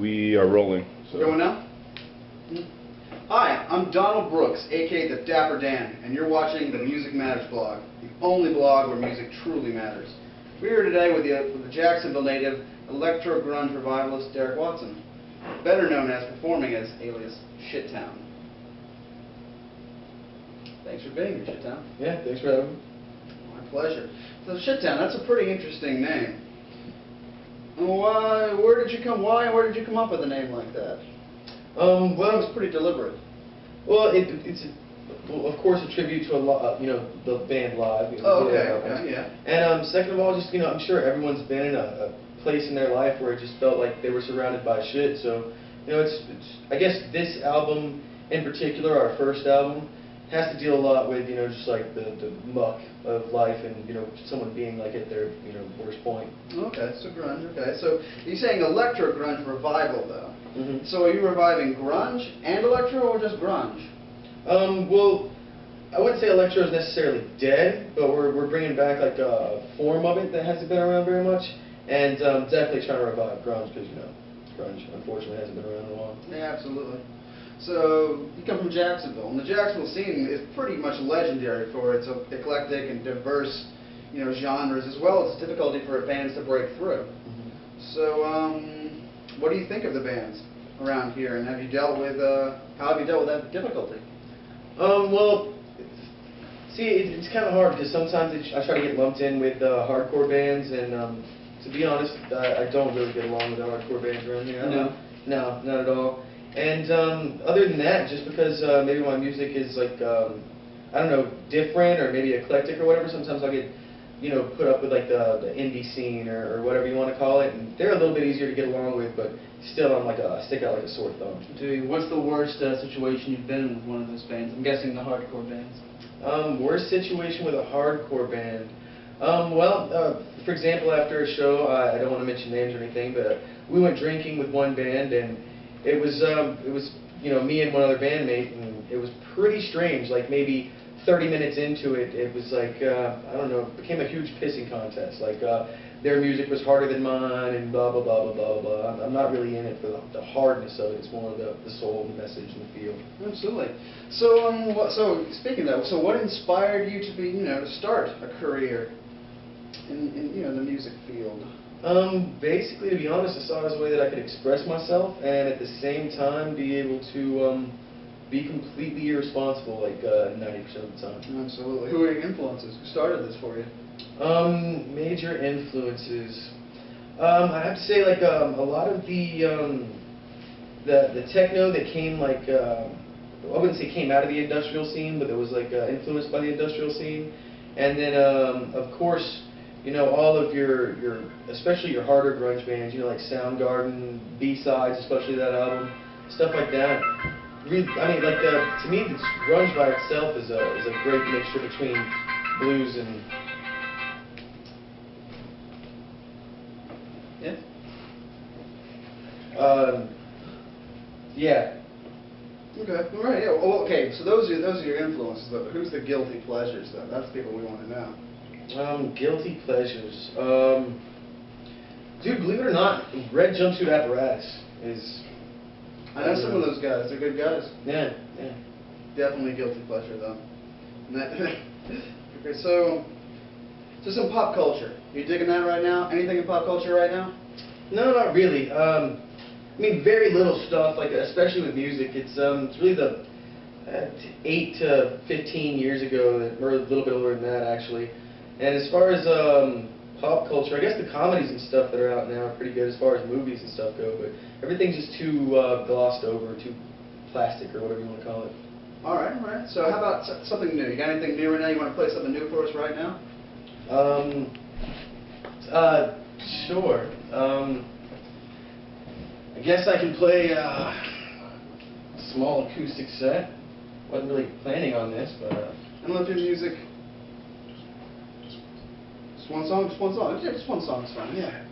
We are rolling. So. Going now? Hi, I'm Donald Brooks, aka the Dapper Don, and you're watching the Music Matters blog, the only blog where music truly matters. We're here today with the Jacksonville native electro-grunge revivalist Derek Watson, better known as performing as alias Shit Towne. Thanks for being here, Shit Towne. Yeah, thanks for having me. My pleasure. So Shit Towne, that's a pretty interesting name. Where did you come up with a name like that? Well, it was pretty deliberate. Well, it's of course a tribute to the band Live. Oh, okay, yeah. And second of all, just I'm sure everyone's been in a place in their life where it just felt like they were surrounded by shit. So it's I guess this album in particular, our first album, has to deal a lot with just like the muck of life and someone being like at their worst point. Okay, so grunge. Okay, so you're saying electro-grunge revival though. Mm-hmm. So are you reviving grunge and electro, or just grunge? Well, I wouldn't say electro is necessarily dead, but we're bringing back like a form of it that hasn't been around very much, and definitely trying to revive grunge because grunge unfortunately hasn't been around in a while. Yeah, absolutely. So you come from Jacksonville, and the Jacksonville scene is pretty much legendary for its eclectic and diverse, genres, as well as difficulty for bands to break through. Mm-hmm. So, what do you think of the bands around here, and have you dealt with how have you dealt with that difficulty? Well, see, it's kind of hard because sometimes I try to get lumped in with hardcore bands, and to be honest, I don't really get along with the hardcore bands around here. No, not at all. And other than that, just because maybe my music is like, I don't know, different or maybe eclectic or whatever, sometimes I'll get, put up with like the indie scene or whatever you want to call it, and they're a little bit easier to get along with, but still I'm like I stick out like a sore thumb. What's the worst situation you've been in with one of those bands? I'm guessing the hardcore bands. Worst situation with a hardcore band? Well, for example, after a show, I don't want to mention names or anything, but we went drinking with one band, and it was me and one other bandmate, and it was pretty strange. Like maybe 30 minutes into it, it was like I don't know, it became a huge pissing contest. Like their music was harder than mine, and blah blah blah blah blah blah. I'm not really in it for the hardness of it. It's more of the soul, and the message, and the feel. Absolutely. So so speaking of that, so what inspired you to to start a career in the music field? Basically, to be honest, I saw it as a way that I could express myself and at the same time be able to be completely irresponsible like 90% of the time. Absolutely. Who are your influences? Who started this for you? Major influences. I have to say like a lot of the techno that came like I wouldn't say came out of the industrial scene, but it was like influenced by the industrial scene, and then of course. All of your especially your harder grunge bands, like Soundgarden, B-sides, especially that album, stuff like that. Really, I mean, like to me, this grunge by itself is a great mixture between blues and yeah. Okay, all right, yeah. Well, okay, so those are your influences, but who's the guilty pleasures though? That's the people we want to know. Guilty pleasures. Dude, believe it or not, Red Jumpsuit Apparatus is... I know some of those guys. They're good guys. Yeah. Definitely guilty pleasure, though. Okay, so some pop culture. You digging that right now? Anything in pop culture right now? No, not really. I mean, very little stuff, like especially with music. It's really the 8 to 15 years ago, or a little bit older than that, actually. And as far as pop culture, I guess the comedies and stuff that are out now are pretty good as far as movies and stuff go, but everything's just too glossed over, too plastic, or whatever you want to call it. All right. So how about something new? You got anything new right now? You want to play something new for us right now? Sure. I guess I can play a small acoustic set. Wasn't really planning on this, but... And let's do music. Just one song? Yeah, just one song is fine. Yeah.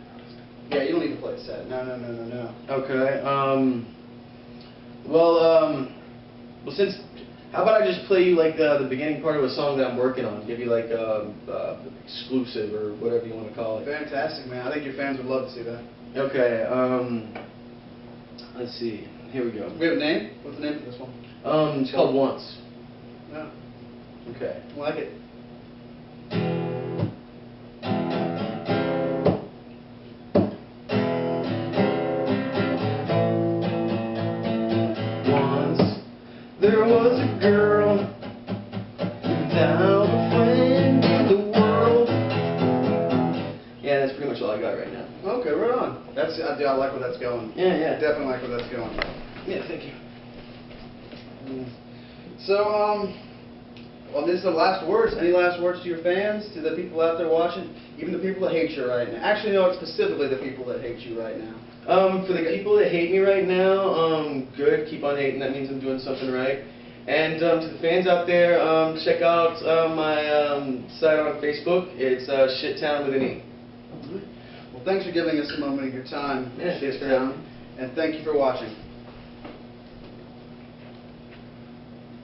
Yeah, you don't need to play a set. No. Okay. Well, since... How about I just play you like the beginning part of a song that I'm working on? Give you like exclusive or whatever you want to call it. Fantastic, man. I think your fans would love to see that. Okay. Let's see. Here we go. We have a name? What's the name for this one? It's called Once. Yeah. Okay. I like it. Once there was a girl without a friend in the world. Yeah, that's pretty much all I got right now. Okay, right on. I like where that's going. Yeah, yeah. I definitely like where that's going. Yeah, thank you. So, well, these are the last words. Any last words to your fans, to the people out there watching, even the people that hate you right now? Actually, no, it's specifically the people that hate you right now. For the people that hate me right now, good, keep on hating, that means I'm doing something right. And to the fans out there, check out my site on Facebook. It's Shit Towne with an E. Well, thanks for giving us a moment of your time, Yeah, Shit thanks for having Towne, and thank you for watching.